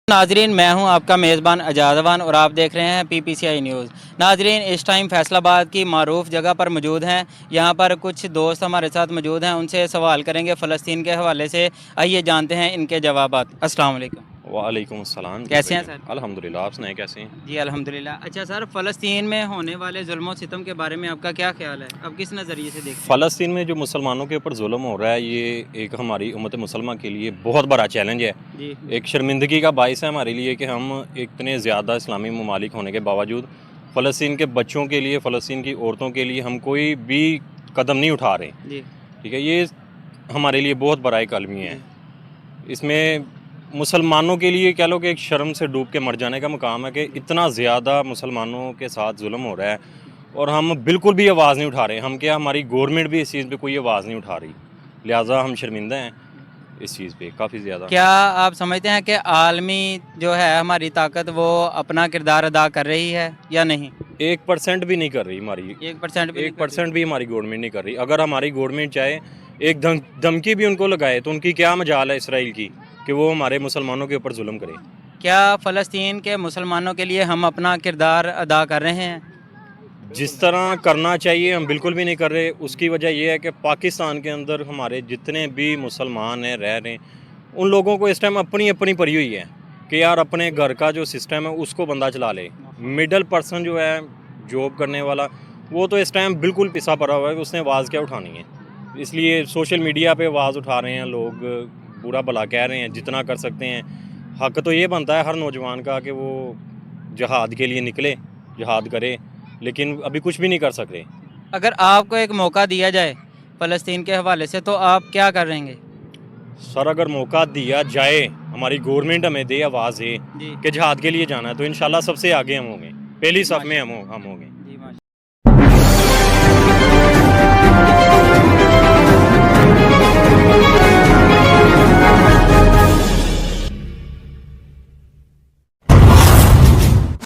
नाजरीन, मैं हूं आपका मेज़बान अजाजवान और आप देख रहे हैं PPCI न्यूज़। नाजरीन, इस टाइम फैसलाबाद की मारूफ जगह पर मौजूद हैं। यहां पर कुछ दोस्त हमारे साथ मौजूद हैं, उनसे सवाल करेंगे फ़लस्तीन के हवाले से। आइए जानते हैं इनके जवाबात। अस्सलाम वालेकुम। वालेकुम अस्सलाम जी कैसे हैं भैया। सर? अल्हम्दुलिल्लाह, आप सुनाएं कैसे हैं? जी अल्हम्दुलिल्लाह। अच्छा सर, फ़लस्तीन में होने वाले जुल्म और सितम के बारे में आपका क्या ख्याल है? आप किस नज़रिए से देखते हैं? फ़लस्तीन में जो मुसलमानों के ऊपर जुल्म हो रहा है, ये एक हमारी उम्मत मुसलमा के लिए बहुत बड़ा चैलेंज है। जी एक शर्मिंदगी का बाइस है हमारे लिए कि हम इतने ज़्यादा इस्लामी ममालिक होने के बावजूद फ़लस्तीन के बच्चों के लिए, फ़लस्तीन की औरतों के लिए हम कोई भी कदम नहीं उठा रहे। जी ठीक है, ये हमारे लिए बहुत बड़ा एक अलमी है। जी इसमें मुसलमानों के लिए कह लो कि एक शर्म से डूब के मर जाने का मुकाम है कि इतना ज़्यादा मुसलमानों के साथ जुल्म हो रहा है और हम बिल्कुल भी आवाज़ नहीं उठा रहे। हम क्या, हमारी गवर्नमेंट भी इस चीज़ पे कोई आवाज़ नहीं उठा रही, लिहाजा हम शर्मिंदा हैं इस चीज़ पे काफ़ी ज़्यादा। क्या आप समझते हैं कि आलमी जो है हमारी ताकत वो अपना किरदार अदा कर रही है या नहीं? 1% भी नहीं कर रही हमारी, 1% भी नहीं एक कर रही। परसेंट भी हमारी गवर्नमेंट नहीं कर रही। अगर हमारी गवर्नमेंट चाहे एक धमकी भी उनको लगाए तो उनकी क्या मजाल है इसराइल की कि वो हमारे मुसलमानों के ऊपर जुल्म करे। क्या फ़लस्तीन के मुसलमानों के लिए हम अपना किरदार अदा कर रहे हैं? जिस तरह करना चाहिए हम बिल्कुल भी नहीं कर रहे। उसकी वजह यह है कि पाकिस्तान के अंदर हमारे जितने भी मुसलमान हैं रह रहे हैं, उन लोगों को इस टाइम अपनी अपनी पड़ी हुई है कि यार अपने घर का जो सिस्टम है उसको बंदा चला ले। मिडल पर्सन जो है, जॉब करने वाला, वो तो इस टाइम बिल्कुल पिसा पड़ा हुआ है कि उसने आवाज़ क्या उठानी है। इसलिए सोशल मीडिया पे आवाज़ उठा रहे हैं लोग, बुरा भला कह रहे हैं जितना कर सकते हैं। हक तो ये बनता है हर नौजवान का कि वो जहाद के लिए निकले, जहाद करे, लेकिन अभी कुछ भी नहीं कर सक रहे। अगर आपको एक मौका दिया जाए फ़लस्तीन के हवाले से तो आप क्या करेंगे? सर अगर मौका दिया जाए, हमारी गवर्नमेंट हमें दे, आवाज़ दे जी कि जहाद के लिए जाना है, तो इंशाल्लाह सबसे आगे हम होंगे, पहली सफ में माशाल्लाह। हम होंगे।